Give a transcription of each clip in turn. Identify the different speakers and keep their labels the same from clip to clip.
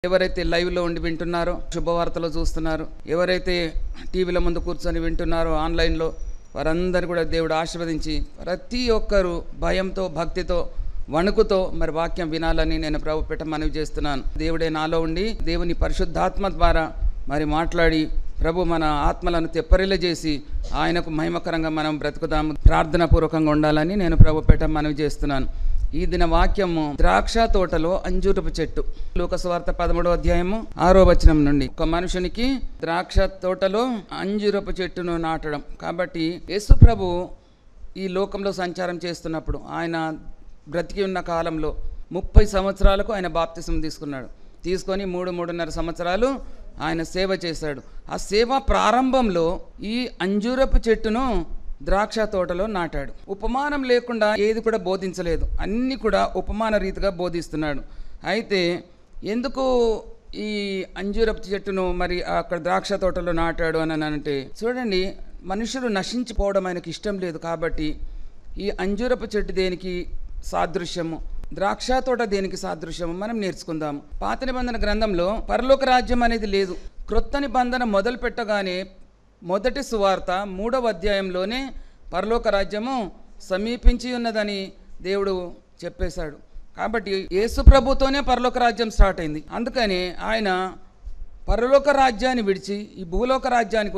Speaker 1: ఎవరైతే లైవ్లో ఉండి వింటున్నారో, శుభవార్తలు చూస్తున్నారు, ఎవరైతే టీవీల ముందు కూర్చొని వింటున్నారో ఆన్లైన్లో, వారందరూ కూడా దేవుడు ఆశీర్వదించి ప్రతి ఒక్కరూ భయంతో, భక్తితో, వణుకుతో మరి వాక్యం వినాలని నేను ప్రభు పేట మనవి చేస్తున్నాను. దేవుడే నాలో ఉండి దేవుని పరిశుద్ధాత్మ ద్వారా మరి మాట్లాడి ప్రభు మన ఆత్మలను తెప్పరిల్లజేసి ఆయనకు మహిమకరంగా మనం బ్రతుకుదాము, ప్రార్థనాపూర్వకంగా ఉండాలని నేను ప్రభు పేట మనవి చేస్తున్నాను. ఈ దిన వాక్యము ద్రాక్ష తోటలో అంజూరపు చెట్టు. లూకాసువార్త 13వ అధ్యాయము 6వ వచనం నుండి. ఒక మనుషునికి ద్రాక్ష తోటలో అంజూరపు చెట్టును నాటడం. కాబట్టి యేసు ప్రభు ఈ లోకంలో సంచారం చేస్తున్నప్పుడు, ఆయన బ్రతికి ఉన్న కాలంలో 30 సంవత్సరాలకు ఆయన బాప్తిసం తీసుకొని 3-3.5 సంవత్సరాలు ఆయన సేవ చేశాడు. ఆ సేవ ప్రారంభంలో ఈ అంజూరపు చెట్టును ద్రాక్ష తోటలో నాటాడు. ఉపమానం లేకుండా ఏది కూడా బోధించలేదు, అన్నీ కూడా ఉపమాన రీతిగా బోధిస్తున్నాడు. అయితే ఎందుకు ఈ అంజూరపు చెట్టును మరి అక్కడ ద్రాక్ష తోటలో నాటాడు అని అంటే, చూడండి, మనుషులు నశించిపోవడం ఆయనకు ఇష్టం లేదు. కాబట్టి ఈ అంజూరపు చెట్టు దేనికి సాదృశ్యము, ద్రాక్ష తోట దేనికి సాదృశ్యము మనం నేర్చుకుందాము. పాత నిబంధన గ్రంథంలో పరలోక రాజ్యం అనేది లేదు. క్రొత్త నిబంధన మొదలు పెట్టగానే మొదటి సువార్త 3వ అధ్యాయంలోనే పరలోక రాజ్యము సమీపించి ఉన్నదని దేవుడు చెప్పేశాడు. కాబట్టి యేసు ప్రభుతోనే పరలోక రాజ్యం స్టార్ట్ అయింది. అందుకని ఆయన పరలోక రాజ్యాన్ని విడిచి ఈ భూలోక రాజ్యానికి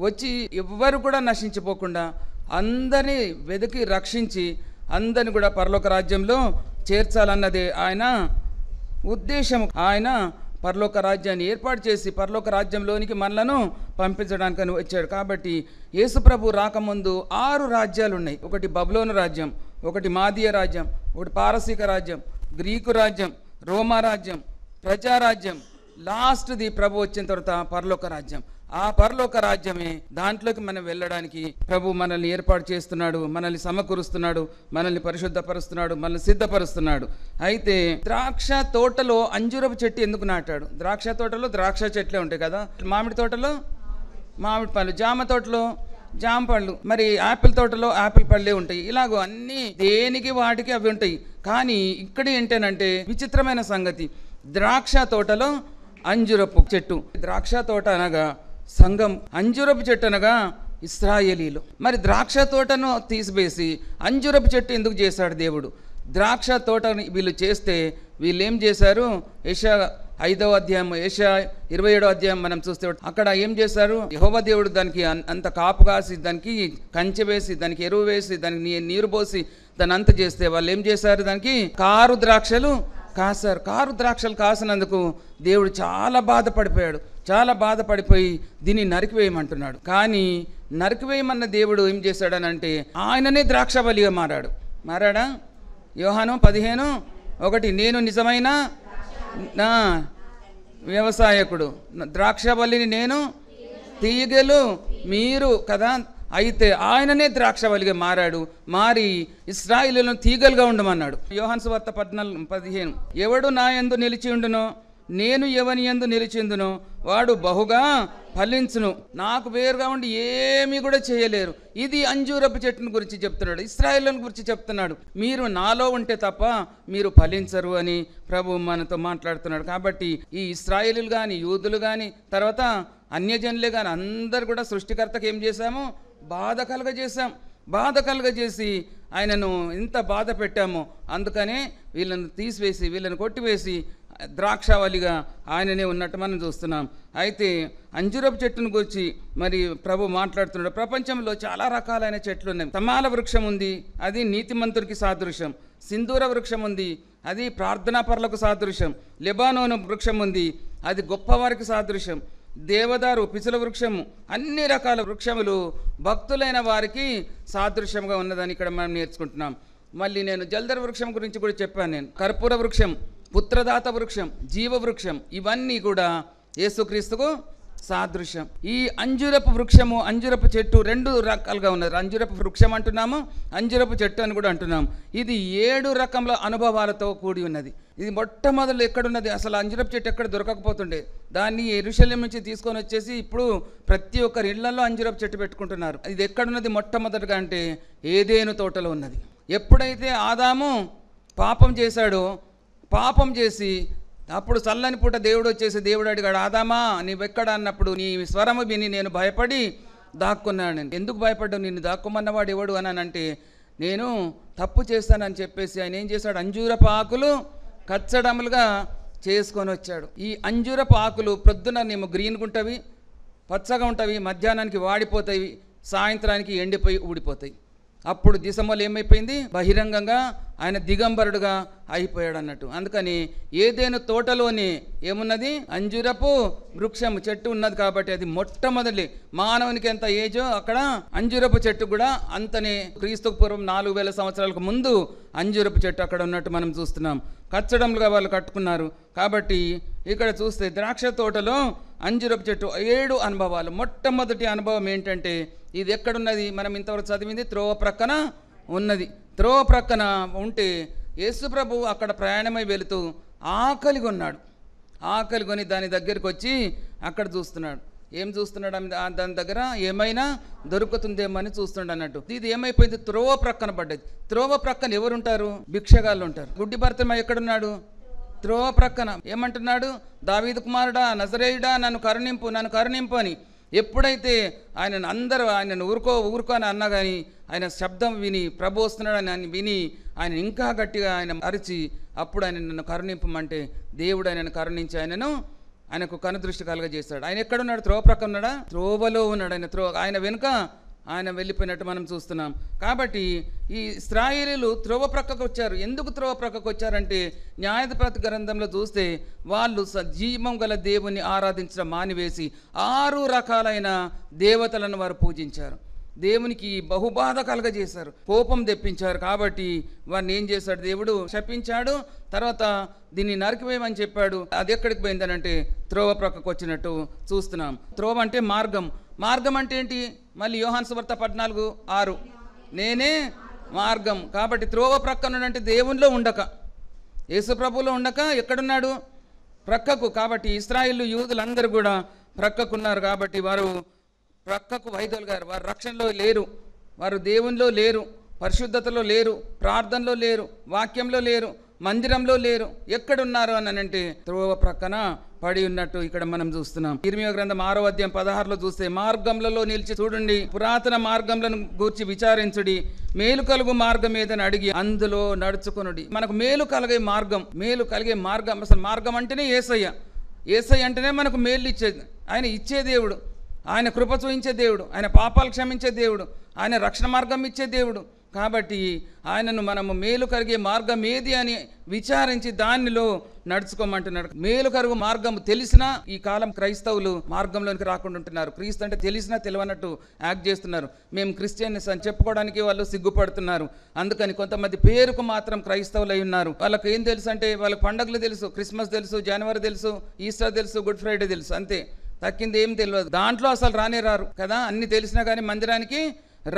Speaker 1: వచ్చి ఎవ్వరు కూడా నశించిపోకుండా అందరినీ వెతికి రక్షించి అందరిని కూడా పరలోక రాజ్యంలో చేర్చాలన్నదే ఆయన ఉద్దేశం. ఆయన పరలోక రాజ్యాన్ని ఏర్పాటు చేసి పరలోక రాజ్యంలోనికి మనలను పంపించడానికని వచ్చాడు. కాబట్టి యేసు ప్రభు రాకముందు 6 రాజ్యాలు ఉన్నాయి. ఒకటి బబులోను రాజ్యం, ఒకటి మాదీయ రాజ్యం, ఒకటి పారసీక రాజ్యం, గ్రీకు రాజ్యం, రోమా రాజ్యం, ప్రజారాజ్యం, లాస్ట్ది ప్రభు వచ్చిన తర్వాత పరలోక రాజ్యం. ఆ పరలోక రాజ్యమే, దాంట్లోకి మనం వెళ్ళడానికి ప్రభు మనల్ని ఏర్పాటు చేస్తున్నాడు, మనల్ని సమకూరుస్తున్నాడు, మనల్ని పరిశుద్ధపరుస్తున్నాడు, మనల్ని సిద్ధపరుస్తున్నాడు. అయితే ద్రాక్ష తోటలో అంజూరపు చెట్టు ఎందుకు నాటాడు? ద్రాక్ష తోటలో ద్రాక్ష చెట్లే ఉంటాయి కదా, మామిడి తోటలో మామిడి పళ్ళు, జామ తోటలో జామ పళ్ళు, మరి యాపిల్ తోటలో యాపిల్ పళ్ళే ఉంటాయి. ఇలాగో అన్ని దేనికి వాటికి అవి ఉంటాయి. కానీ ఇక్కడ ఏంటంటే విచిత్రమైన సంగతి, ద్రాక్ష తోటలో అంజూరపు చెట్టు. ద్రాక్ష తోట అనగా సంఘం, అంజూరపు చెట్టు అనగా ఇశ్రాయేలీలు. మరి ద్రాక్ష తోటను తీసివేసి అంజూరపు చెట్టు ఎందుకు చేశాడు దేవుడు? ద్రాక్ష తోటని వీళ్ళు చేస్తే వీళ్ళు ఏం చేశారు? యెషయా 5వ అధ్యాయం, యెషయా 27వ అధ్యాయం మనం చూస్తే అక్కడ ఏం చేశారు? యెహోవా దేవుడు దానికి అంత కాపు కాసి, దానికి కంచె వేసి, దానికి ఎరువు వేసి, దానికి నీరు పోసి దాన్ని అంత చేస్తే వాళ్ళు ఏం చేశారు? దానికి కారు ద్రాక్షలు కాశారు. కారు ద్రాక్షలు కాసినందుకు దేవుడు చాలా బాధపడిపోయి దీన్ని నరికివేయమంటున్నాడు. కానీ నరికివేయమన్న దేవుడు ఏం చేశాడనంటే ఆయననే ద్రాక్షవల్లిగా మారాడా? యోహాను 15:1, నేను నిజమైన నా వ్యవసాయకుడు, ద్రాక్షవల్లిని నేను, తీగలు మీరు కదా. అయితే ఆయననే ద్రాక్షవల్లిగా మారి ఇశ్రాయేలులను తీగలుగా ఉండమన్నాడు. యోహాను సువార్త 14:15, ఎవడు నా యందు నిలిచి ఉండునో, నేను ఎవని యందు నిలిచిందునో వాడు బహుగా ఫలించును, నాకు వేరుగా ఉండి ఏమీ కూడా చేయలేరు. ఇది అంజూరపు చెట్టును గురించి చెప్తున్నాడు, ఇశ్రాయేలును గురించి చెప్తున్నాడు. మీరు నాలో ఉంటే తప్ప మీరు ఫలించరు అని ప్రభు మనతో మాట్లాడుతున్నాడు. కాబట్టి ఈ ఇశ్రాయేలులు కానీ, యూదులు కానీ, తర్వాత అన్యజనులే కానీ అందరు కూడా సృష్టికర్తకు ఏం చేశాము? బాధ కలుగజేసి ఆయనను ఎంత బాధ పెట్టామో, అందుకనే వీళ్ళని తీసివేసి, వీళ్ళని కొట్టివేసి ద్రాక్షావళిగా ఆయననే ఉన్నట్టు మనం చూస్తున్నాం. అయితే అంజూరపు చెట్టును గురించి మరి ప్రభు మాట్లాడుతున్నాడు. ప్రపంచంలో చాలా రకాలైన చెట్లు ఉన్నాయి. తమాల వృక్షం ఉంది, అది నీతిమంతుడికి సాదృశ్యం. సింధూర వృక్షం ఉంది, అది ప్రార్థనాపరులకు సాదృశ్యం. లెబానోను వృక్షం ఉంది, అది గొప్పవారికి సాదృశ్యం. దేవదారు, పిచుల వృక్షము, అన్ని రకాల వృక్షములు భక్తులైన వారికి సాదృశ్యంగా ఉన్నదని ఇక్కడ మనం నేర్చుకుంటున్నాం. మళ్ళీ నేను జల్దర వృక్షం గురించి కూడా చెప్పాను. నేను కర్పూర వృక్షం, పుత్రదాత వృక్షం, జీవ వృక్షం, ఇవన్నీ కూడా యేసుక్రీస్తుకు సాదృశ్యం. ఈ అంజూరపు వృక్షము, అంజూరపు చెట్టు 2 రకాలుగా ఉన్నది. అంజూరపు వృక్షం అంటున్నాము, అంజూరపు చెట్టు అని కూడా అంటున్నాము. ఇది 7 రకముల అనుభవాలతో కూడి ఉన్నది. ఇది మొట్టమొదలు ఎక్కడున్నది? అసలు అంజూరపు చెట్టు ఎక్కడ దొరకకపోతుండే, దాన్ని యెరూషలేం నుంచి తీసుకొని వచ్చేసి ఇప్పుడు ప్రతి ఒక్కరి ఇళ్లలో అంజూరపు చెట్టు పెట్టుకుంటున్నారు. ఇది ఎక్కడున్నది మొట్టమొదటిగా అంటే ఏదేను తోటలో ఉన్నది. ఎప్పుడైతే ఆదాము పాపం చేశాడో, పాపం చేసి అప్పుడు చల్లని పూట దేవుడు వచ్చేసి దేవుడు అడిగాడు, ఆదామా నీవెక్కడ అన్నప్పుడు నీ స్వరము విని నేను భయపడి దాక్కున్నాను. ఎందుకు భయపడ్డావు, నిన్ను దాక్కుమన్నవాడు ఎవడు అని అంటే, నేను తప్పు చేస్తానని చెప్పేసి ఆయన ఏం చేశాడు, అంజూరపు ఆకులు కచ్చడములుగా చేసుకొని వచ్చాడు. ఈ అంజూరపు ఆకులు ప్రొద్దున నేమో గ్రీన్గా ఉంటవి, పచ్చగా ఉంటవి, మధ్యాహ్నానికి వాడిపోతాయి, సాయంత్రానికి ఎండిపోయి ఊడిపోతాయి. అప్పుడు దిశమూల ఏమైపోయింది, బహిరంగంగా ఆయన దిగంబరుడుగా అయిపోయాడు అన్నట్టు. అందుకని ఏదైనా తోటలోని ఏమున్నది, అంజూరపు వృక్షం చెట్టు ఉన్నది కాబట్టి అది మొట్టమొదటి మానవునికి ఎంత ఏజో అక్కడ అంజూరపు చెట్టు కూడా అంతనే. క్రీస్తుకు పూర్వం 4000 సంవత్సరాలకు ముందు అంజూరపు చెట్టు అక్కడ ఉన్నట్టు మనం చూస్తున్నాం. కచ్చడంలుగా వాళ్ళు కట్టుకున్నారు. కాబట్టి ఇక్కడ చూస్తే ద్రాక్ష తోటలో అంజూరపు చెట్టు 7 అనుభవాలు. మొట్టమొదటి అనుభవం ఏంటంటే, ఇది ఎక్కడున్నది, మనం ఇంతవరకు చదివింది త్రోవ ప్రక్కన ఉన్నది. త్రోవ ప్రక్కన ఉంటే యేసు ప్రభు అక్కడ ప్రయాణమై వెళుతూ ఆకలిగా ఉన్నాడు. ఆకలి కొని దాని దగ్గరికి వచ్చి అక్కడ చూస్తున్నాడు. ఏం చూస్తున్నాడు, దాని దగ్గర ఏమైనా దొరుకుతుందేమో అని చూస్తున్నాడు అన్నట్టు. ఇది ఏమైపోయింది, త్రోవ ప్రక్కన పడ్డది. త్రోవ ప్రక్కన ఎవరుంటారు, భిక్షగాళ్ళు ఉంటారు. గుడ్డి భర్తమై ఎక్కడున్నాడు, త్రోవ ప్రక్కన. ఏమంటున్నాడు, దావీదు కుమారుడా నజరేయుడా నన్ను కరుణింపు అని. ఎప్పుడైతే ఆయనను ఊరుకో అని అన్నా కానీ ఆయన శబ్దం విని ప్రభు వస్తున్నాడని ఆయన విని ఆయన ఇంకా గట్టిగా ఆయన అరిచి అప్పుడు ఆయన నన్ను కరుణింపమంటే దేవుడు ఆయనను కరుణించి ఆయనకు కనుదృష్టి కలుగజేశాడు. ఆయన ఎక్కడున్నాడు, త్రోవ ప్రక్క ఉన్నాడా, త్రోవలో ఉన్నాడు. ఆయన వెనుక ఆయన వెళ్ళిపోయినట్టు మనం చూస్తున్నాం. కాబట్టి ఈ ఇశ్రాయేలీయులు త్రోవ ప్రక్కకు వచ్చారు. ఎందుకు త్రోవ ప్రక్కకు వచ్చారంటే, న్యాయాధిపతి గ్రంథంలో చూస్తే వాళ్ళు జీవం గల దేవుని ఆరాధించడం మానివేసి 6 రకాలైన దేవతలను వారు పూజించారు. దేవునికి బహుబాధ కలగజేశారు, కోపం తెప్పించారు. కాబట్టి వారిని ఏం చేశాడు, దేవుడు శపించాడు. తర్వాత దీన్ని నరికివేయమని చెప్పాడు. అది ఎక్కడికి పోయిందనంటే త్రోవ ప్రక్కకు వచ్చినట్టు చూస్తున్నాం. త్రోవ అంటే మార్గం అంటే ఏంటి, మళ్ళీ యోహాను సువార్త 14:6 నేనే మార్గం. కాబట్టి త్రోవ ప్రక్కన అంటే దేవునిలో ఉండక, యేసు ప్రభువులో ఉండక ఎక్కడున్నాడు, ప్రక్కకు. కాబట్టి ఇశ్రాయేలు యూదులందరూ కూడా ప్రక్కకున్నారు. కాబట్టి వారు ప్రక్కకు వైదొలిగారు. వారు రక్షణలో లేరు, వారు దేవునిలో లేరు, పరిశుద్ధతలో లేరు, ప్రార్థనలో లేరు, వాక్యంలో లేరు, మందిరంలో లేరు. ఎక్కడున్నారు అని అంటే త్రోవ ప్రక్కన పడి ఉన్నట్టు ఇక్కడ మనం చూస్తున్నాం. ఇర్మియా గ్రంథం 6వ అధ్యాయం 16లో చూస్తే, మార్గంలలో నిలిచి చూడండి, పురాతన మార్గంలను గూర్చి విచారించుడి, మేలు కలుగు మార్గం ఏదని అడిగి అందులో నడుచుకొనుడి. మనకు మేలు కలిగే మార్గం అసలు మార్గం అంటేనే యేసయ్య అంటేనే మనకు మేలు ఇచ్చేది. ఆయన ఇచ్చే దేవుడు, ఆయన కృప చూపించే దేవుడు, ఆయన పాపాలు క్షమించే దేవుడు, ఆయన రక్షణ మార్గం ఇచ్చే దేవుడు. కాబట్టి ఆయనను మనము మేలు కలిగే మార్గం ఏది అని విచారించి దానిలో నడుచుకోమంటున్నాడు. మేలు కలుగు మార్గం తెలిసినా ఈ కాలం క్రైస్తవులు మార్గంలోనికి రాకుండా ఉంటున్నారు. క్రీస్తు అంటే తెలిసినా తెలియనట్టు యాక్ట్ చేస్తున్నారు. మేము క్రిస్టియన్స్ అని చెప్పుకోవడానికి వాళ్ళు సిగ్గుపడుతున్నారు. అందుకని కొంతమంది పేరుకు మాత్రం క్రైస్తవులు అయి ఉన్నారు. వాళ్ళకి ఏం తెలుసు అంటే, వాళ్ళకి పండుగలు తెలుసు, క్రిస్మస్ తెలుసు, జనవరి తెలుసు, ఈస్టర్ తెలుసు, గుడ్ ఫ్రైడే తెలుసు, అంతే. తక్కింది ఏం తెలియదు. దాంట్లో అసలు రారు కదా. అన్నీ తెలిసినా కానీ మందిరానికి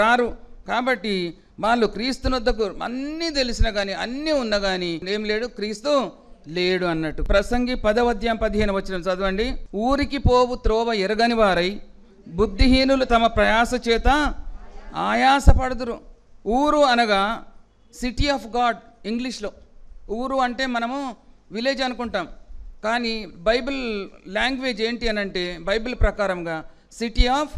Speaker 1: రారు. కాబట్టి వాళ్ళు క్రీస్తునొద్దకు అన్నీ తెలిసినా కానీ అన్నీ ఉన్నా కానీ ఏం లేడు, క్రీస్తు లేడు అన్నట్టు. ప్రసంగి 10వ అధ్యాయం 15 వచనం చదవండి. ఊరికి పోవు త్రోవ ఎరగని వారై బుద్ధిహీనులు తమ ప్రయాస చేత ఆయాసపడుదురు. ఊరు అనగా సిటీ ఆఫ్ గాడ్ ఇంగ్లీష్లో. ఊరు అంటే మనము విలేజ్ అనుకుంటాం, కానీ బైబిల్ లాంగ్వేజ్ ఏంటి అని అంటే, బైబిల్ ప్రకారంగా సిటీ ఆఫ్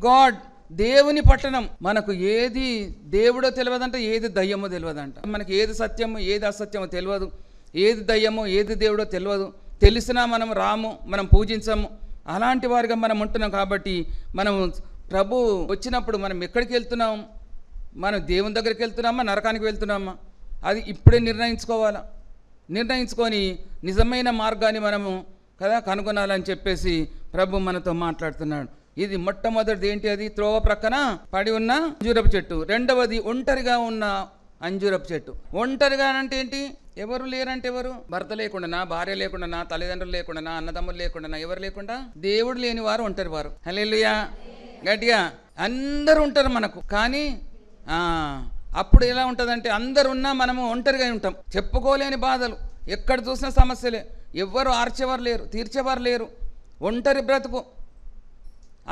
Speaker 1: గాడ్, దేవుని పట్టణం. మనకు ఏది దేవుడో తెలియదంట, ఏది దయ్యమో తెలియదంట. మనకి ఏది సత్యమో ఏది అసత్యమో తెలియదు, ఏది దయ్యమో ఏది దేవుడో తెలియదు. తెలిసినా మనం రాము, మనం పూజించము. అలాంటి వారిగా మనం ఉంటున్నాం. కాబట్టి మనం ప్రభు వచ్చినప్పుడు మనం ఎక్కడికి వెళ్తున్నాం, మనం దేవుని దగ్గరికి వెళ్తున్నామా, నరకానికి వెళ్తున్నామా, అది ఇప్పుడే నిర్ణయించుకొని నిజమైన మార్గాన్ని మనము కనుగొనాలని చెప్పేసి ప్రభు మనతో మాట్లాడుతున్నాడు. ఇది మొట్టమొదటిది ఏంటి, అది త్రోవ ప్రక్కన పడి ఉన్న అంజూరపు చెట్టు. రెండవది ఒంటరిగా ఉన్న అంజూరపు చెట్టు. ఒంటరిగా అంటే ఏంటి, ఎవరు లేరంటే ఎవరు, భర్త లేకుండా, భార్య లేకుండా, తల్లిదండ్రులు లేకుండా, అన్నదమ్ములు లేకుండా, ఎవరు లేకుండా, దేవుడు లేని వారు ఒంటరి వారు. హల్లెలూయా, గట్టిగా. అందరూ ఉంటారు మనకు, కానీ అప్పుడు ఎలా ఉంటుందంటే, అందరున్నా మనము ఒంటరిగా ఉంటాం. చెప్పుకోలేని బాధలు, ఎక్కడ చూసిన సమస్యలే, ఎవ్వరు ఆర్చేవారు లేరు, తీర్చేవారు లేరు, ఒంటరి బ్రతుకు.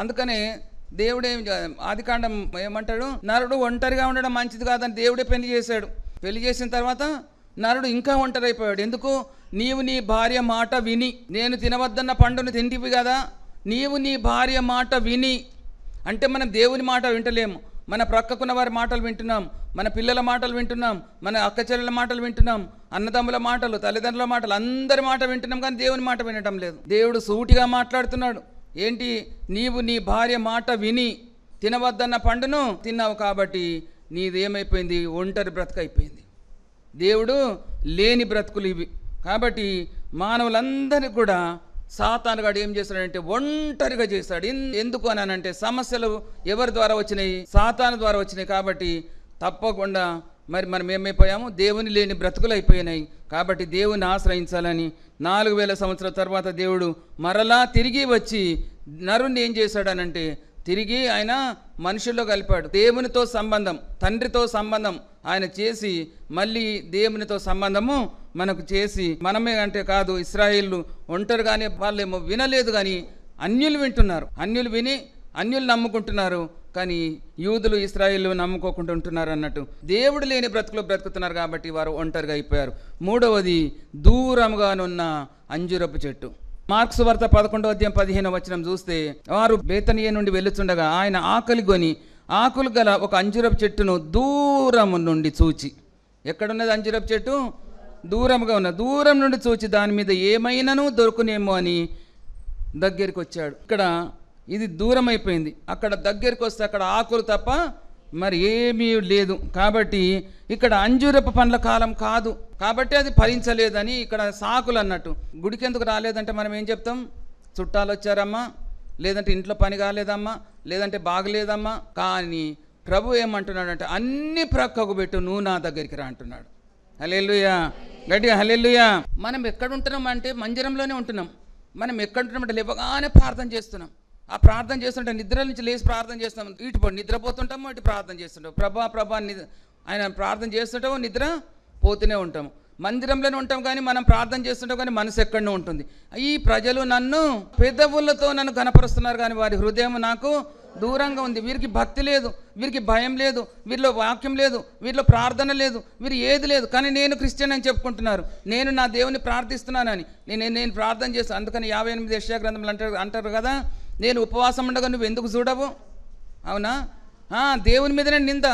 Speaker 1: అందుకనే దేవుడే ఆదికాండం ఏమంటాడు, నరుడు ఒంటరిగా ఉండడం మంచిది కాదని దేవుడే పెళ్లి చేశాడు. పెళ్లి చేసిన తర్వాత నరుడు ఇంకా ఒంటరైపోయాడు. ఎందుకు? నీవు నీ భార్య మాట విని, నేను తినవద్దన్న పండును తింటివి కదా, నీవు నీ భార్య మాట విని. అంటే మనం దేవుని మాట వింటలేము, మన ప్రక్కకున్న వారి మాటలు వింటున్నాం, మన పిల్లల మాటలు వింటున్నాం, మన అక్కచెల్లెల మాటలు వింటున్నాం, అన్నదమ్ముల మాటలు, తల్లిదండ్రుల మాటలు, అందరి మాట వింటున్నాం, కానీ దేవుని మాట వినటం లేదు. దేవుడు సూటిగా మాట్లాడుతున్నాడు. ఏంటి? నీవు నీ భార్య మాట విని తినవద్దన్న పండును తిన్నావు కాబట్టి నీదేమైపోయింది? ఒంటరి బ్రతుకైపోయింది. దేవుడు లేని బ్రతుకులు ఇవి. కాబట్టి మానవులందరినీ కూడా సాతానుగాడు ఏం చేస్తాడంటే ఒంటరిగా చేస్తాడు. ఎందుకు అనంటే సమస్యలు ఎవరి ద్వారా వచ్చినాయి? సాతాను ద్వారా వచ్చినాయి. కాబట్టి తప్పకుండా మనం ఏమైపోయాము? దేవుని లేని బ్రతుకులు అయిపోయినాయి. కాబట్టి దేవుని ఆశ్రయించాలని 4000 సంవత్సరాల తర్వాత దేవుడు మరలా తిరిగి వచ్చి నరుణ్ణి ఏం చేశాడనంటే తిరిగి ఆయన మనుషుల్లో కలిపాడు. దేవునితో సంబంధం, తండ్రితో సంబంధం ఆయన చేసి మళ్ళీ దేవునితో సంబంధము మనకు చేసి, మనమే అంటే కాదు, ఇశ్రాయేలు ఒంటరిగానే వాళ్ళేమో వినలేదు, కానీ అన్యులు వింటున్నారు. అన్యులు విని అన్యులు నమ్ముకుంటున్నారు, కానీ యూదులు ఇశ్రాయేలు నమ్ముకోకుండా ఉంటున్నారు అన్నట్టు. దేవుడు లేని బ్రతుకులు బ్రతుకుతున్నారు కాబట్టి వారు ఒంటరిగా అయిపోయారు. మూడవది, దూరంగానున్న అంజురపు చెట్టు. మార్క్స్ వార్త 11వ అధ్యాయం 15వ వచనం చూస్తే, వారు బేతనియ నుండి వెళ్ళుచుండగా ఆయన ఆకలి కొని ఆకులు గల ఒక అంజురపు చెట్టును దూరం నుండి చూచి, ఎక్కడున్నది అంజురపు చెట్టు? దూరంగా ఉన్న, దూరం నుండి చూచి దాని మీద ఏమైనాను దొరుకునేమో అని దగ్గరికి వచ్చాడు. ఇక్కడ ఇది దూరం అయిపోయింది, అక్కడ దగ్గరికి వస్తే అక్కడ ఆకులు తప్ప మరి ఏమీ లేదు. కాబట్టి ఇక్కడ అంజూరపు పండ్ల కాలం కాదు, కాబట్టి అది ఫలించలేదని ఇక్కడ సాకులు అన్నట్టు. గుడికి ఎందుకు రాలేదంటే మనం ఏం చెప్తాం? చుట్టాలు వచ్చారమ్మా, లేదంటే ఇంట్లో పని కాలేదమ్మా, లేదంటే బాగలేదమ్మా. కానీ ప్రభు ఏమంటున్నాడంటే అన్ని ప్రక్కకు పెట్టు, నువ్వు నా దగ్గరికి రా అంటున్నాడు. హల్లెలూయా, గట్టిగా హల్లెలూయా. మనం ఎక్కడ ఉంటున్నాం అంటే మందిరంలోనే ఉంటున్నాం. మనం ఎక్కడ ఉంటున్నామంటే లేవగానే ప్రార్థన చేస్తున్నాం. ఆ ప్రార్థన చేస్తుంటే నిద్ర నుంచి లేచి ప్రార్థన చేస్తాం, ఇటు నిద్రపోతుంటాము, ఇటు ప్రార్థన చేస్తుంటాం. ప్రభా ఆయన ప్రార్థన చేస్తుంటాము, నిద్ర పోతూనే ఉంటాము. మందిరంలోనే ఉంటాం కానీ మనం ప్రార్థన చేస్తుంటాం, కానీ మనసు ఎక్కడనే ఉంటుంది. ఈ ప్రజలు నన్ను పెదవులతో నన్ను కనపరుస్తున్నారు, కానీ వారి హృదయం నాకు దూరంగా ఉంది. వీరికి భక్తి లేదు, వీరికి భయం లేదు, వీరిలో వాక్యం లేదు, వీరిలో ప్రార్థన లేదు, వీరు ఏది లేదు. కానీ నేను క్రిస్టియన్ అని చెప్పుకుంటున్నారు, నేను నా దేవుని ప్రార్థిస్తున్నానని. నేను ప్రార్థన చేస్తాను. అందుకని 58 యెషయా గ్రంథంలో అంటారు కదా, నేను ఉపవాసం ఉండగా నువ్వు ఎందుకు చూడవు? అవునా? దేవుని మీదనే నింద.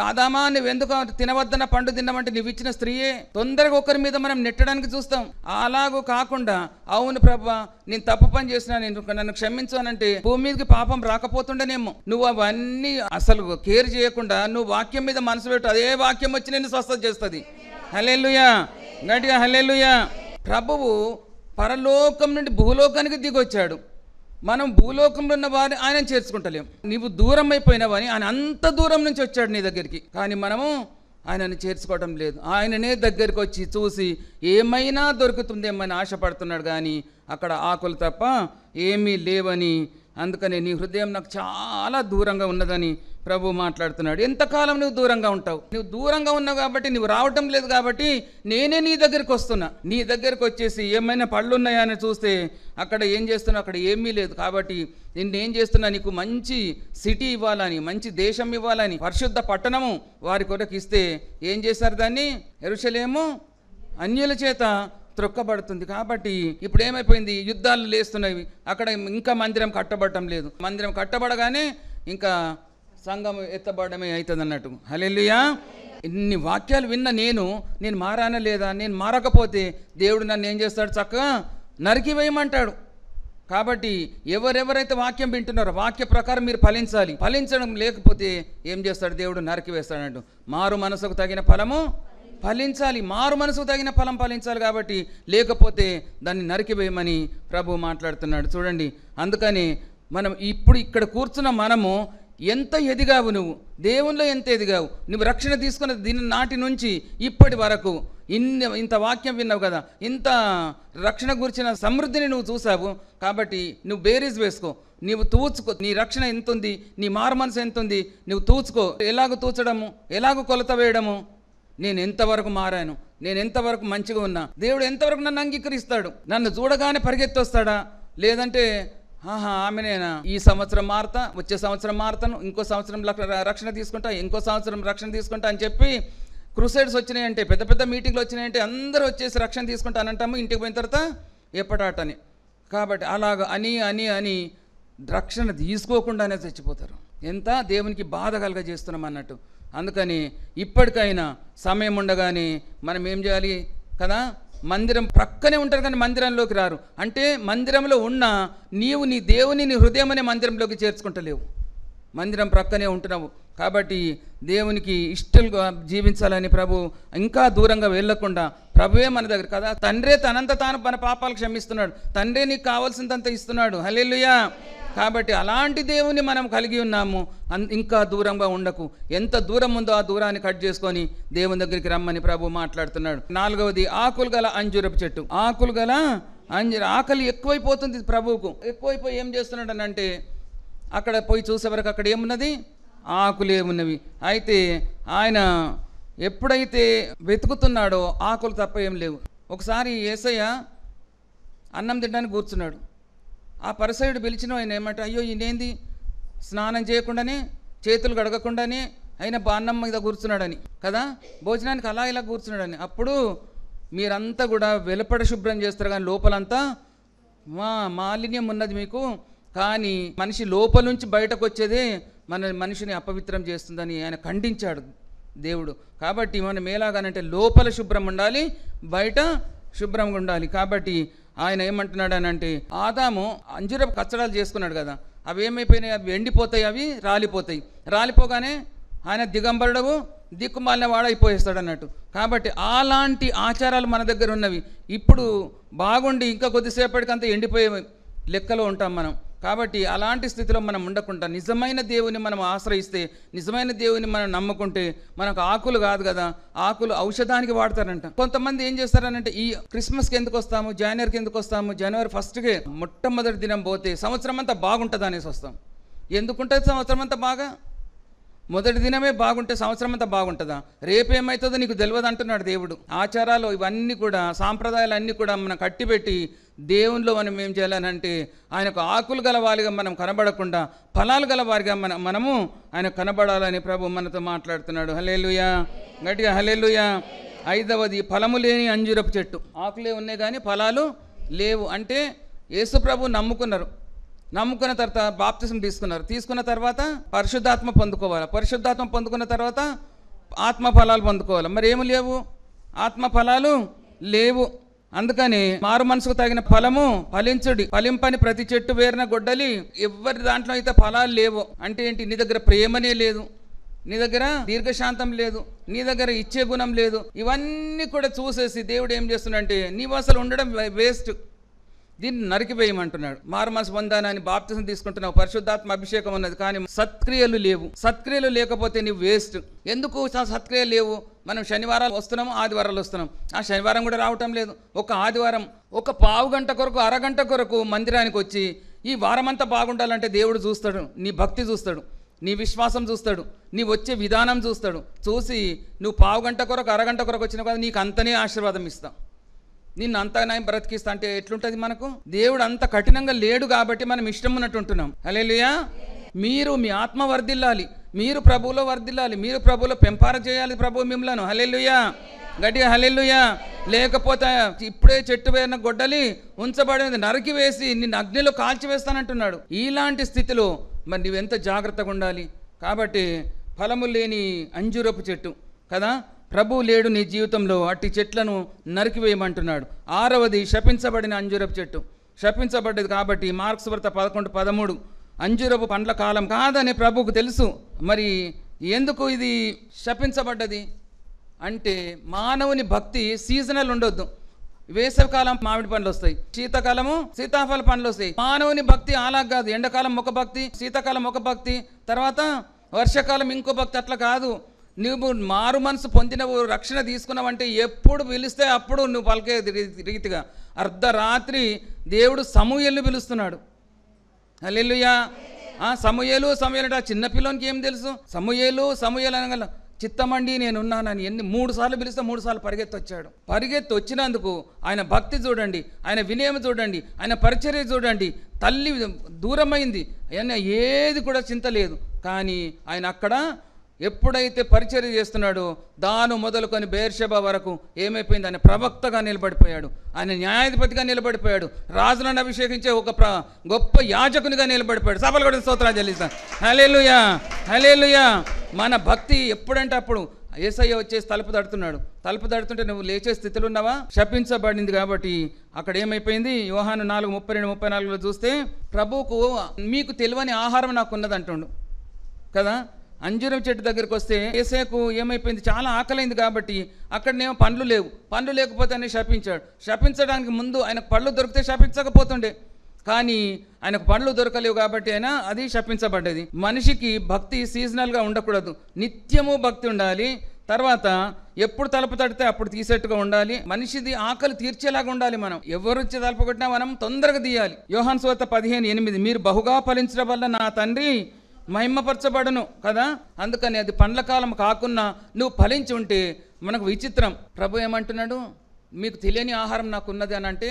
Speaker 1: ఆదామా, నువ్వు ఎందుకు తినవద్దన్న పండు తిన్నామంటే నువ్వు ఇచ్చిన స్త్రీయే. తొందరగా ఒకరి మీద మనం నెట్టడానికి చూస్తాం. అలాగూ కాకుండా అవును ప్రభా నేను తప్పు పని చేసినా, నేను నన్ను క్షమించు అనంటే భూమి మీదకి పాపం రాకపోతుండేనేమో. నువ్వు అవన్నీ అసలు కేర్ చేయకుండా నువ్వు వాక్యం మీద మనసు పెట్టు, అదే వాక్యం వచ్చి నేను స్వస్థత చేస్తుంది. హల్లెలూయా, గట్టిగా హల్లెలూయా. ప్రభువు పరలోకం నుండి భూలోకానికి దిగొచ్చాడు. మనం భూలోకంలో ఉన్న వారిని ఆయన చేర్చుకుంటలేం. నీవు దూరం అయిపోయినావని ఆయన అంత దూరం నుంచి వచ్చాడు నీ దగ్గరికి, కానీ మనము ఆయనని చేర్చుకోవడం లేదు. ఆయననే దగ్గరికి వచ్చి చూసి ఏమైనా దొరుకుతుందేమని ఆశపడుతున్నాడు, కానీ అక్కడ ఆకులు తప్ప ఏమీ లేవని. అందుకని నీ హృదయం నాకు చాలా దూరంగా ఉన్నదని ప్రభు మాట్లాడుతున్నాడు. ఎంతకాలం నువ్వు దూరంగా ఉంటావు? నువ్వు దూరంగా ఉన్నావు కాబట్టి, నువ్వు రావటం లేదు కాబట్టి నేనే నీ దగ్గరికి వస్తున్నా. నీ దగ్గరికి వచ్చేసి ఏమైనా పళ్ళు ఉన్నాయా అని చూస్తే అక్కడ ఏం చేస్తున్నావు? అక్కడ ఏమీ లేదు. కాబట్టి నేనేం చేస్తున్నా, నీకు మంచి సిటీ ఇవ్వాలని, మంచి దేశం ఇవ్వాలని, పరిశుద్ధ పట్టణము వారి కొరకు ఇస్తే ఏం చేశారు? దాన్ని యెరూషలేము అన్యుల చేత త్రొక్కబడుతుంది. కాబట్టి ఇప్పుడు ఏమైపోయింది? యుద్ధాలు లేస్తున్నవి. అక్కడ ఇంకా మందిరం కట్టబడటం లేదు. మందిరం కట్టబడగానే ఇంకా సంఘం ఎత్తబడమే అవుతుంది అన్నట్టు. హల్లెలూయా. ఇన్ని వాక్యాలు విన్న నేను మారానా లేదా? నేను మారకపోతే దేవుడు నన్ను ఏం చేస్తాడు? చక్కగా నరికివేయమంటాడు. కాబట్టి ఎవరెవరైతే వాక్యం వింటున్నారో వాక్య ప్రకారం మీరు ఫలించాలి. ఫలించడం లేకపోతే ఏం చేస్తాడు? దేవుడు నరికివేస్తాడంటూ. మారు మనసుకు తగిన ఫలము ఫలించాలి, మారు మనసుకు తగిన ఫలం ఫలించాలి. కాబట్టి లేకపోతే దాన్ని నరికివేయమని ప్రభు మాట్లాడుతున్నాడు. చూడండి, అందుకని మనం ఇప్పుడు ఇక్కడ కూర్చున్న మనము ఎంత ఎదిగావు, నువ్వు దేవునిలో ఎంత ఎదిగావు, నువ్వు రక్షణ తీసుకున్న దీని నాటి నుంచి ఇప్పటి వరకు ఇంత వాక్యం విన్నావు కదా, ఇంత రక్షణ గురించిన సమృద్ధిని నువ్వు చూసావు. కాబట్టి నువ్వు బేరీజ్ వేసుకో, నీవు తూచుకో, నీ రక్షణ ఎంత ఉంది, నీ మారు మనసు ఎంత ఉంది, నువ్వు తూచుకో. ఎలాగో తూచడము, ఎలాగో కొలత వేయడము, నేను ఎంతవరకు మారాను, నేను ఎంతవరకు మంచిగా ఉన్నా, దేవుడు ఎంతవరకు నన్ను అంగీకరిస్తాడు, నన్ను చూడగానే పరిగెత్తొస్తాడా, లేదంటే ఆమెనేనా ఈ సంవత్సరం మారుతా, వచ్చే సంవత్సరం మారుతాను, ఇంకో సంవత్సరం రక్షణ తీసుకుంటా, ఇంకో సంవత్సరం రక్షణ తీసుకుంటా అని చెప్పి క్రూసైడ్స్ వచ్చినాయంటే, పెద్ద పెద్ద మీటింగ్లు వచ్చినాయంటే అందరూ వచ్చేసి రక్షణ తీసుకుంటానంటాము, ఇంటికి పోయిన తర్వాత ఎప్పటాటని. కాబట్టి అలాగ అని రక్షణ తీసుకోకుండానే చచ్చిపోతారు. ఎంత దేవునికి బాధ కలుగజేస్తున్నాం అన్నట్టు. అందుకని ఇప్పటికైనా సమయం ఉండగానే మనం ఏం చేయాలి కదా, మందిరం ప్రక్కనే ఉంటారు కానీ మందిరంలోకి రారు. అంటే మందిరంలో ఉన్న నీవు నీ దేవుని నీ హృదయం అనే మందిరంలోకి చేర్చుకుంటలేవు, మందిరం ప్రక్కనే ఉంటున్నావు. కాబట్టి దేవునికి ఇష్టలుగా జీవించాలని ప్రభు ఇంకా దూరంగా వెళ్ళకుండా, ప్రభువే మన దగ్గర కదా, తండ్రే తనంత తాను మన పాపాలు క్షమిస్తున్నాడు, తండ్రే నీకు కావాల్సినంత ఇస్తున్నాడు. హల్లెలూయా. కాబట్టి అలాంటి దేవుని మనం కలిగి ఉన్నాము. ఇంకా దూరంగా ఉండకు, ఎంత దూరం ఉందో ఆ దూరాన్ని కట్ చేసుకొని దేవుని దగ్గరికి రమ్మని ప్రభు మాట్లాడుతున్నాడు. 4వది ఆకులు గల అంజూరపు చెట్టు. ఆకులు గల ఆకలి ఎక్కువైపోతుంది ప్రభువుకు. ఎక్కువైపోయి ఏం చేస్తున్నాడు అని అంటే, అక్కడ పోయి చూసే వరకు అక్కడ ఏమున్నది, ఆకులు ఏమున్నవి. అయితే ఆయన ఎప్పుడైతే వెతుకుతున్నాడో ఆకులు తప్ప ఏం లేవు. ఒకసారి యేసయ్య అన్నం తినడానికి కూర్చున్నాడు. ఆ పరిసయుడు పిలిచిన ఆయన ఏమంటే, అయ్యో ఈయనేంది స్నానం చేయకుండానే చేతులు కడగకుండానే ఆయన అన్నం మీద కూర్చున్నాడని కదా, భోజనానికి అలా ఇలా కూర్చున్నాడని. అప్పుడు మీరంతా కూడా వెలుపడ శుభ్రం చేస్తారు కానీ లోపలంతా మాలిన్యం ఉన్నది మీకు, కానీ మనిషి లోపల నుంచి బయటకు వచ్చేదే మనిషిని అపవిత్రం చేస్తుందని ఆయన ఖండించాడు దేవుడు. కాబట్టి మనం ఎలాగానంటే లోపల శుభ్రం ఉండాలి, బయట శుభ్రంగా ఉండాలి. కాబట్టి ఆయన ఏమంటున్నాడు అని అంటే, ఆదాము అంజూరపు కచ్చడాలు చేసుకున్నాడు కదా, అవి ఏమైపోయినాయి, అవి ఎండిపోతాయి, అవి రాలిపోతాయి. రాలిపోగానే ఆయన దిగంబరుడు దిక్కుమాలిన వాడైపోయేస్తాడు అన్నట్టు. కాబట్టి అలాంటి ఆచారాలు మన దగ్గర ఉన్నవి. ఇప్పుడు బాగుండి ఇంకా కొద్దిసేపటికంతా ఎండిపోయే లెక్కలో ఉంటాం మనం. కాబట్టి అలాంటి స్థితిలో మనం ఉండకుండా నిజమైన దేవుని మనం ఆశ్రయిస్తే, నిజమైన దేవుని మనం నమ్ముకుంటే మనకు ఆకులు కాదు కదా, ఆకులు ఔషధానికి వాడతారంట. కొంతమంది ఏం చేస్తారనంటే, ఈ క్రిస్మస్కి ఎందుకు వస్తాము, జనవరికి ఎందుకు వస్తాము, జనవరి 1కే మొట్టమొదటి దినం పోతే సంవత్సరం అంతా బాగుంటుంది అనేసి వస్తాం. ఎందుకుంటుంది సంవత్సరం అంతా బాగా? మొదటి దినమే బాగుంటే సంవత్సరం అంతా బాగుంటుందా? రేపేమవుతుందో నీకు తెలియదు అంటున్నాడు దేవుడు. ఆచారాలు ఇవన్నీ కూడా, సాంప్రదాయాలు అన్నీ కూడా మనం కట్టిపెట్టి దేవునిలో మనం ఏం చేయాలనంటే, ఆయనకు ఆకులు గలవారిగా మనం కనబడకుండా ఫలాలు గలవారిగా మనము ఆయన కనబడాలని ప్రభు మనతో మాట్లాడుతున్నాడు. హల్లెలూయా, గట్టిగా హల్లెలూయా. 5వది ఫలము లేని అంజూరపు చెట్టు. ఆకులే ఉన్నాయి కానీ ఫలాలు లేవు. అంటే యేసు ప్రభు నమ్ముకున్న తర్వాత బాప్తిసం తీసుకున్న తర్వాత పరిశుద్ధాత్మ పొందుకోవాలి. పరిశుద్ధాత్మ పొందుకున్న తర్వాత ఆత్మ ఫలాలు పొందుకోవాలి. మరి ఏమి లేవు, ఆత్మ ఫలాలు లేవు. అందుకని మారు మనసుకు తగిన ఫలము ఫలించుడి, ఫలింపని ప్రతి చెట్టు వేరిన గొడ్డలి. ఎవరి దాంట్లో అయితే ఫలాలు లేవు అంటే ఏంటి, నీ దగ్గర ప్రేమనే లేదు, నీ దగ్గర దీర్ఘశాంతం లేదు, నీ దగ్గర ఇచ్చే గుణం లేదు. ఇవన్నీ కూడా చూసేసి దేవుడు ఏం చేస్తున్నాడంటే, నీవు అసలు ఉండడం వేస్ట్, దీన్ని నరికివేయమంటున్నాడు. మారు మనసు పొందానని బాప్తిసం తీసుకుంటున్నావు, పరిశుద్ధాత్మ అభిషేకం ఉన్నది, కానీ సత్క్రియలు లేవు. సత్క్రియలు లేకపోతే నీవు వేస్ట్. ఎందుకు సత్క్రియలు లేవు? మనం శనివారాలు వస్తున్నాము, ఆదివారాలు వస్తున్నాం. ఆ శనివారం కూడా రావటం లేదు. ఒక ఆదివారం ఒక పావు గంట కొరకు, అరగంట కొరకు మందిరానికి వచ్చి ఈ వారమంతా బాగుండాలంటే దేవుడు చూస్తాడు, నీ భక్తి చూస్తాడు, నీ విశ్వాసం చూస్తాడు, నీ వచ్చే విధానం చూస్తాడు. చూసి నువ్వు పావు గంట కొరకు, అరగంట కొరకు వచ్చిన కదా నీకు అంతనే ఆశీర్వాదం ఇస్తాం, నిన్ను అంతగా బ్రతికిస్తా. అంటే ఎట్లుంటుంది మనకు? దేవుడు అంత కఠినంగా లేడు కాబట్టి మనం ఇష్టం ఉన్నట్టు ఉంటున్నాం. హల్లెలూయా. మీరు మీ ఆత్మ వర్ధిల్లాలి, మీరు ప్రభువులో వర్ధిల్లాలి, మీరు ప్రభువులో పెంపార చేయాలి ప్రభు మిమ్మలను. హల్లెలూయా, గట్టిగా హల్లెలూయా. లేకపోతే ఇప్పుడే చెట్టు వేరిన గొడ్డలి ఉంచబడినది నరికి వేసి నిన్ను అగ్నిలో కాల్చివేస్తానంటున్నాడు. ఇలాంటి స్థితిలో మరి నువ్వెంత జాగ్రత్తగా ఉండాలి. కాబట్టి ఫలము లేని అంజూరపు చెట్టు కదా, ప్రభువు లేడు నీ జీవితంలో, అట్టి చెట్లను నరికివేయమంటున్నాడు. 6వది శపించబడిన అంజూరపు చెట్టు. శపించబడ్డది కాబట్టి మార్క్స్ వార్త 11:13 అంజూరపు పండ్ల కాలం కాదని ప్రభువుకు తెలుసు. మరి ఎందుకు ఇది శపించబడ్డది అంటే, మానవుని భక్తి సీజనల్ ఉండొద్దు. వేసవికాలం మామిడి పండ్లు వస్తాయి, శీతాకాలము సీతాఫల పండ్లు వస్తాయి. మానవుని భక్తి అలా కాదు, ఎండాకాలం ఒక భక్తి, శీతాకాలం ఒక భక్తి, తర్వాత వర్షాకాలం ఇంకో భక్తి. అట్లా కాదు. నువ్వు మారు మనసు పొందినవు, రక్షణ తీసుకున్నావంటే ఎప్పుడు పిలిస్తే అప్పుడు నువ్వు పలికే రీతిగా. అర్ధరాత్రి దేవుడు సమూయేలుని పిలుస్తున్నాడు. హల్లెలూయా. సమూయేలు అంటే ఆ చిన్నపిల్లోనికి ఏం తెలుసు? సమూయేలు అనగల చిత్తమండి నేనున్నానని 3 సార్లు పిలిస్తే 3 సార్లు పరిగెత్తి వచ్చినందుకు ఆయన భక్తి చూడండి, ఆయన వినయం చూడండి, ఆయన పరిచర్య చూడండి. తల్లి దూరమైంది, ఆయన ఏది కూడా చింత లేదు, కానీ ఆయన అక్కడ ఎప్పుడైతే పరిచర్య చేస్తున్నాడో దాను మొదలుకొని బెయేర్షెబా వరకు ఏమైపోయింది, ఆయన ప్రవక్తగా నిలబడిపోయాడు, ఆయన న్యాయాధిపతిగా నిలబడిపోయాడు, రాజులను అభిషేకించే ఒక గొప్ప యాజకునిగా నిలబడిపోయాడు. సభలు కూడా స్తోత్రాలు చెల్లిస్తాను. హల్లెలూయా, హల్లెలూయా. మన భక్తి ఎప్పుడంటే అప్పుడు యేసయ్య వచ్చేసి తలుపు తడుతున్నాడు. తలుపు తడుతుంటే నువ్వు లేచే స్థితిలో ఉన్నావా? శపించబడింది కాబట్టి అక్కడ ఏమైపోయింది, యోహాను 4:32-34 చూస్తే ప్రభువుకు మీకు తెలియని ఆహారం నాకు ఉన్నది అంటుండు కదా. అంజూరం చెట్టు దగ్గరికి వస్తే యేసయ్యకు ఏమైపోయింది, చాలా ఆకలైంది కాబట్టి అక్కడనేమో పండ్లు లేవు. పండ్లు లేకపోతే ఆయన శపించాడు. శపించడానికి ముందు ఆయనకు పళ్ళు దొరికితే శపించకపోతుండే, కానీ ఆయనకు పళ్ళు దొరకలేవు కాబట్టి ఆయన అది శపించబడ్డది. మనిషికి భక్తి సీజనల్గా ఉండకూడదు, నిత్యము భక్తి ఉండాలి. తర్వాత ఎప్పుడు తలుపు తడితే అప్పుడు తీసేట్టుగా ఉండాలి. మనిషిది ఆకలి తీర్చేలాగా ఉండాలి. మనం ఎవరొచ్చి తలుపు కొట్టినా మనం తొందరగా తీయాలి. యోహాను సువార్త 15:8 మీరు బహుగా ఫలించడం వల్ల నా తండ్రి మహిమపరచబడును కదా. అందుకని అది పండ్ల కాలం కాకున్నా నువ్వు ఫలించి ఉంటే మనకు విచిత్రం. ప్రభు ఏమంటున్నాడు, మీకు తెలియని ఆహారం నాకు ఉన్నది అని అంటే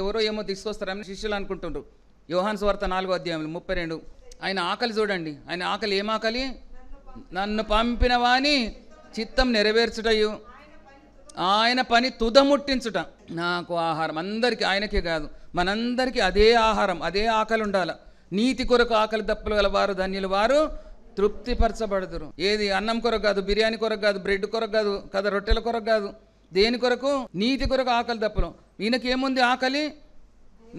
Speaker 1: ఎవరో ఏమో తీసుకొస్తారని శిష్యులు అనుకుంటున్నారు. యోహాను సువార్త 4:32 ఆయన ఆకలి చూడండి. ఆయన ఆకలి ఏం ఆకలి? నన్ను పంపిన వాని చిత్తం నెరవేర్చుటయు ఆయన పని తుదముట్టించుట. నాకు ఆహారం అందరికీ, ఆయనకే కాదు మనందరికీ అదే ఆహారం, అదే ఆకలి ఉండాలి. నీతి కొరకు ఆకలి దప్పులు గల వారు ధన్యులు, వారు తృప్తిపరచబడుదురు. ఏది అన్నం కొరకు కాదు, బిర్యానీ కొరకు కాదు, బ్రెడ్ కొరకు కాదు కదా, రొట్టెల కొరకు కాదు, దేని కొరకు? నీతి కొరకు ఆకలి దప్పులు. ఈయనకేముంది ఆకలి?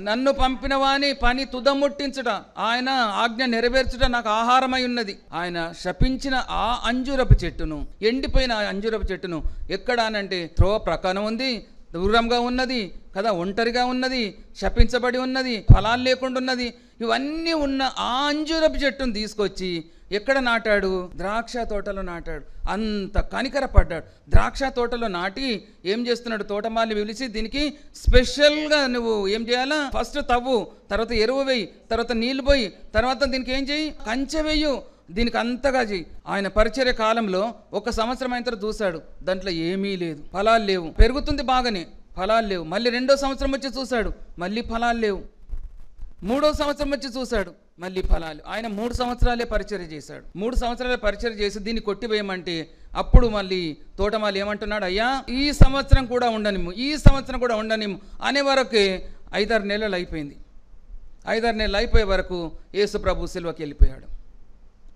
Speaker 1: నన్ను పంపిన వాని పని తుదముట్టించుట, ఆయన ఆజ్ఞ నెరవేర్చుట నాకు ఆహారమై ఉన్నది. ఆయన శపించిన ఆ అంజూరపు చెట్టును, ఎండిపోయిన అంజూరపు చెట్టును ఎక్కడ అనంటే త్రోవ ప్రక్కన ఉంది, దూరంగా ఉన్నది కదా, ఒంటరిగా ఉన్నది, శపించబడి ఉన్నది, ఫలాలు లేకుండా ఉన్నది. ఇవన్నీ ఉన్న ఆ అంజూరపు చెట్టును తీసుకొచ్చి ఎక్కడ నాటాడు? ద్రాక్ష తోటలో నాటాడు. అంత కనికరపడ్డాడు. ద్రాక్ష తోటలో నాటి ఏం చేస్తున్నాడు? తోటమాలిని పిలిచి దీనికి స్పెషల్గా నువ్వు ఏం చేయాలా? ఫస్ట్ తవ్వు, తర్వాత ఎరువు వేయి, తర్వాత నీళ్లు పోయి, తర్వాత దీనికి ఏం చేయి? కంచె వేయు, దీనికి అంతగా చెయ్యి. ఆయన పరిచర్య కాలంలో 1 సంవత్సరం అయిన తర్వాత చూశాడు, దాంట్లో ఏమీ లేదు, ఫలాలు లేవు. పెరుగుతుంది బాగానే, ఫలాలు లేవు. మళ్ళీ 2వ సంవత్సరం వచ్చి చూశాడు, మళ్ళీ ఫలాలు లేవు. 3వ సంవత్సరం వచ్చి చూశాడు, మళ్ళీ ఫలాలు. ఆయన 3 సంవత్సరాలే పరిచర్య చేశాడు. 3 సంవత్సరాలే పరిచర్య చేసి దీన్ని కొట్టివేయమంటే అప్పుడు మళ్ళీ తోటమాలి ఏమంటున్నాడు, అయ్యా ఈ సంవత్సరం కూడా ఉండనిమ్ము, ఈ సంవత్సరం కూడా ఉండనిమ్ము అనే వరకే 5-6 నెలలు అయిపోయింది. 5-6 నెలలు అయిపోయే వరకు యేసు ప్రభు సిలువకి వెళ్ళిపోయాడు.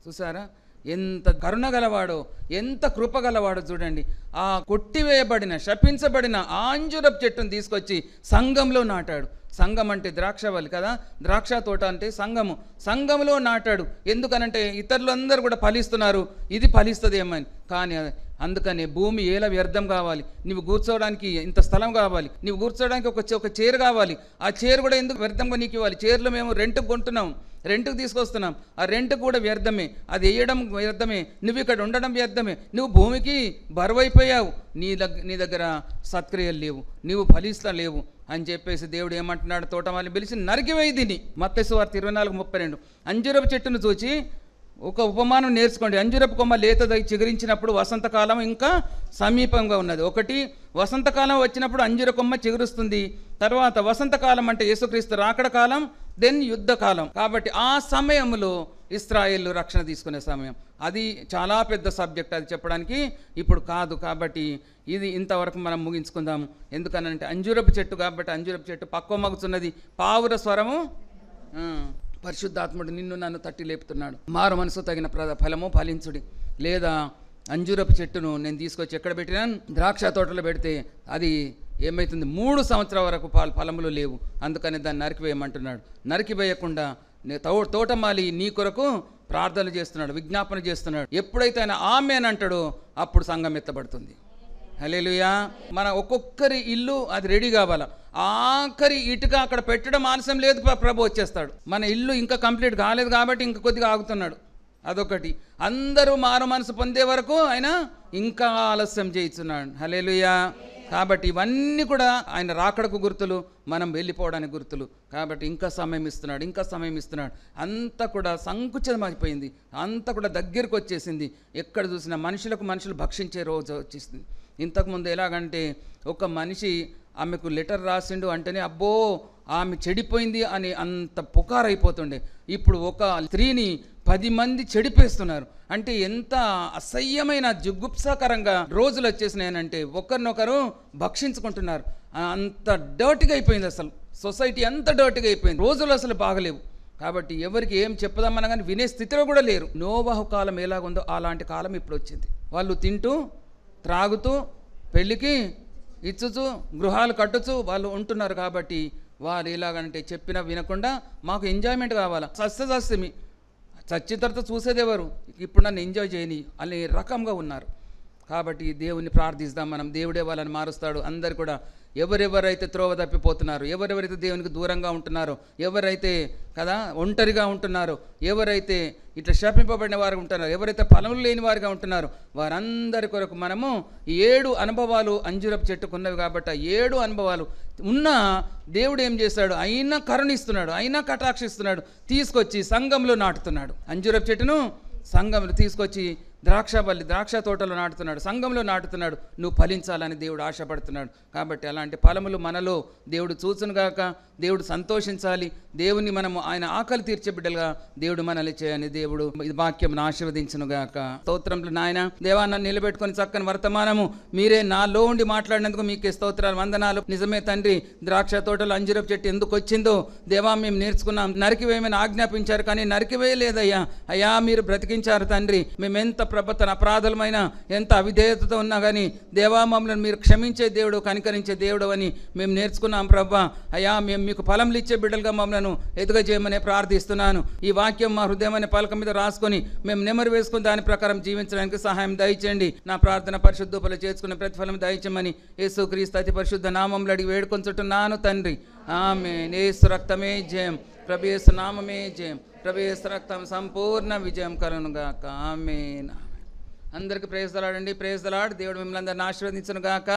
Speaker 1: చూసారా ఎంత కరుణ గలవాడో, ఎంత కృప గలవాడో చూడండి. ఆ కొట్టివేయబడిన, శపించబడిన ఆ అంజూరపు చెట్టును తీసుకొచ్చి సంఘంలో నాటాడు. సంఘం అంటే ద్రాక్షవల్లి కదా, ద్రాక్ష తోట అంటే సంఘము. సంఘంలో నాటాడు. ఎందుకనంటే ఇతరులందరూ కూడా ఫలిస్తున్నారు, ఇది ఫలిస్తుంది ఏమని. కానీ అందుకనే భూమి ఏల వ్యర్థం కావాలి, నువ్వు కూర్చోవడానికి ఇంత స్థలం కావాలి, నువ్వు కూర్చోవడానికి ఒక చైర్ కావాలి. ఆ చైర్ కూడా ఎందుకు వ్యర్థంగా నీకు ఇవ్వాలి? చైర్లో మేము రెంట్కి కొంటున్నాం, రెంట్కి తీసుకొస్తున్నాం, ఆ రెంట్ కూడా వ్యర్థమే, అది వేయడం వ్యర్థమే, నువ్వు ఇక్కడ ఉండడం వ్యర్థమే. నువ్వు భూమికి బరువైపోయావు, నీ దగ్గర సత్క్రియలు లేవు, నువ్వు ఫలిస్తా లేవు అని చెప్పేసి దేవుడు ఏమంటున్నాడు? తోటమాలిని పిలిచి నరికివేయి దీన్ని. మత్తయి సువార్త 24:32 అంజూరపు చెట్టును చూచి ఒక ఉపమానం నేర్చుకోండి. అంజూరపు కొమ్మ లేతదై చిగురించినప్పుడు వసంతకాలం ఇంకా సమీపంగా ఉన్నది. ఒకటి వసంతకాలం వచ్చినప్పుడు అంజూర కొమ్మ చిగురుస్తుంది. తర్వాత వసంతకాలం అంటే యేసుక్రీస్తు రాకడ కాలం, దెన్ యుద్ధకాలం. కాబట్టి ఆ సమయంలో ఇశ్రాయేలు రక్షణ తీసుకునే సమయం. అది చాలా పెద్ద సబ్జెక్ట్, అది చెప్పడానికి ఇప్పుడు కాదు. కాబట్టి ఇది ఇంతవరకు మనం ముగించుకుందాము. ఎందుకనంటే అంజూరపు చెట్టు కాబట్టి అంజూరపు చెట్టు పక్వ మగుచున్నది, పావుర స్వరము, పరిశుద్ధాత్ముడు నిన్ను నన్ను తట్టి లేపుతున్నాడు. మారు మనసు తగిన ఫలము ఫలించుడి. లేదా అంజూరపు చెట్టును నేను తీసుకొచ్చి ఎక్కడ పెట్టినాను? ద్రాక్ష తోటలో పెడితే అది ఏమవుతుంది? 3 సంవత్సరాల వరకు ఫలములు లేవు. అందుకని దాన్ని నరికివేయమంటున్నాడు. నరికివేయకుండా తోటమాలి నీ కొరకు ప్రార్థన చేస్తున్నాడు, విజ్ఞాపన చేస్తున్నాడు. ఎప్పుడైతే ఆయన ఆమేన్ అంటాడో అప్పుడు సంఘం ఎత్తబడుతుంది. హల్లెలూయా. మన ఒక్కొక్కరి ఇల్లు అది రెడీ కావాలా. ఆఖరి ఇటుక అక్కడ పెట్టడం ఆలస్యం లేదు, ప్రభు వచ్చేస్తాడు. మన ఇల్లు ఇంకా కంప్లీట్ కాలేదు కాబట్టి ఇంకా కొద్దిగా ఆగుతున్నాడు. అదొకటి. అందరూ మారు మనసు పొందే వరకు ఆయన ఇంకా ఆలస్యం చేయిస్తున్నాడు. హల్లెలూయా. కాబట్టి ఇవన్నీ కూడా ఆయన రాకడకు గుర్తులు, మనం వెళ్ళిపోవడానికి గుర్తులు. కాబట్టి ఇంకా సమయం ఇస్తున్నాడు, ఇంకా సమయం ఇస్తున్నాడు. అంతా కూడా సంకుచితమైపోయింది, అంతా కూడా దగ్గరికి వచ్చేసింది. ఎక్కడ చూసినా మనుషులు భక్షించే రోజు వచ్చేసింది. ఇంతకుముందు ఎలాగంటే ఒక మనిషి ఆమెకు లెటర్ రాసిండు అంటేనే అబ్బో ఆమె చెడిపోయింది అని అంత పుకారైపోతుండే. ఇప్పుడు ఒక స్త్రీని 10 మంది చెడిపేస్తున్నారు. అంటే ఎంత అసహ్యమైన జుగుప్సాకరంగా రోజులు వచ్చేసినాయనంటే ఒకరినొకరు భక్షించుకుంటున్నారు. అంత డర్టీగా అయిపోయింది, అసలు సొసైటీ అంత డర్టీగా అయిపోయింది. రోజులు అసలు బాగలేవు. కాబట్టి ఎవరికి ఏం చెప్పదామన్నా కానీ వినే స్థితిలో కూడా లేరు. నోవహు కాలం ఎలాగుందో అలాంటి కాలం ఇప్పుడు వచ్చింది. వాళ్ళు తింటూ త్రాగుతూ పెళ్ళికి ఇచ్చుచు గృహాలు కట్టుచు వాళ్ళు ఉంటున్నారు. కాబట్టి వారు ఎలాగంటే చెప్పినా వినకుండా మాకు ఎంజాయ్మెంట్ కావాలా, సస్యమి చచ్చిన తర్వాత చూసేది ఎవరు, ఇప్పుడు నన్ను ఎంజాయ్ చేయని అనే రకంగా ఉన్నారు. కాబట్టి దేవుని ప్రార్థిస్తాం మనం. దేవుడే వాళ్ళని మారుస్తాడు. అందరు కూడా ఎవరెవరైతే త్రోవ తప్పిపోతున్నారో, ఎవరెవరైతే దేవునికి దూరంగా ఉంటున్నారో, ఎవరైతే కదా ఒంటరిగా ఉంటున్నారో, ఎవరైతే ఇట్లా శపింపబడిన వారు ఉంటున్నారో, ఎవరైతే ఫలములు లేని వారిగా ఉంటున్నారో వారందరి కొరకు మనము 7 అనుభవాలు అంజూరపు చెట్టుకున్నవి. కాబట్టి 7 అనుభవాలు ఉన్నా దేవుడు ఏం చేస్తాడు, అయినా కరుణిస్తున్నాడు, అయినా కటాక్షిస్తున్నాడు, తీసుకొచ్చి సంఘంలో నాటుతున్నాడు. అంజూరపు చెట్టును సంఘంలో తీసుకొచ్చి ద్రాక్ష తోటలో నాటుతున్నాడు, సంఘంలో నాటుతున్నాడు. నువ్వు ఫలించాలని దేవుడు ఆశపడుతున్నాడు. కాబట్టి అలాంటి ఫలములు మనలో దేవుడు చూచునుగాక. దేవుడు సంతోషించాలి. దేవుని మనము ఆయన ఆకలి తీర్చే బిడ్డలుగా దేవుడు మనల్ని చేయని దేవుడు ఈ వాక్యమును ఆశీర్వదించునుగాక. స్తోత్రములు నాయన. దేవా, నన్ను నిలబెట్టుకొని చక్కని వర్తమానము మీరే నాలో ఉండి మాట్లాడినందుకు మీకే స్తోత్రాలు, వందనాలు. నిజమే తండ్రి, ద్రాక్ష తోటలో అంజూరపు చెట్టు ఎందుకు వచ్చిందో దేవా మేము నేర్చుకున్నాం. నరికివేయమని ఆజ్ఞాపించారు కానీ నరికివేయలేదయ్యా. అయ్యా మీరు బ్రతికించారు తండ్రి. మేము ఎంత ప్రభుత్వ అపరాధులమైన ఎంత అవిధేయతతో ఉన్నా కానీ దేవా మమ్మల్ని మీరు క్షమించే దేవుడు, కనికరించే దేవుడు అని మేము నేర్చుకున్నాం ప్రభా. అయ్యా మేము మీకు ఫలములు ఇచ్చే బిడ్డలుగా మమ్మల్ని ఎదుగజేయమని ప్రార్థిస్తున్నాను. ఈ వాక్యం మా హృదయం అనే పలక మీద రాసుకొని మేము నెమరు వేసుకుని దాని ప్రకారం జీవించడానికి సహాయం దయచేయండి. నా ప్రార్థన పరిశుద్ధోపలు చేసుకునే ప్రతిఫలం దయచేయమని యేసుక్రీస్తు అతి పరిశుద్ధ నామములో అడిగి వేడుకొంచుతున్నాను తండ్రి. ఆమేన్. యేసు రక్తమే జయం, ప్రభు యేసు నామమే జయం, ప్రభు యేసు రక్తం సంపూర్ణ విజయం కలుగునుగాక. ఆమేన్. అందరికీ ప్రైజ్ ది లార్డ్ అండి. Praise the lord. దేవుడు మిమ్మల్ని అందరిని ఆశీర్వదించునుగాక.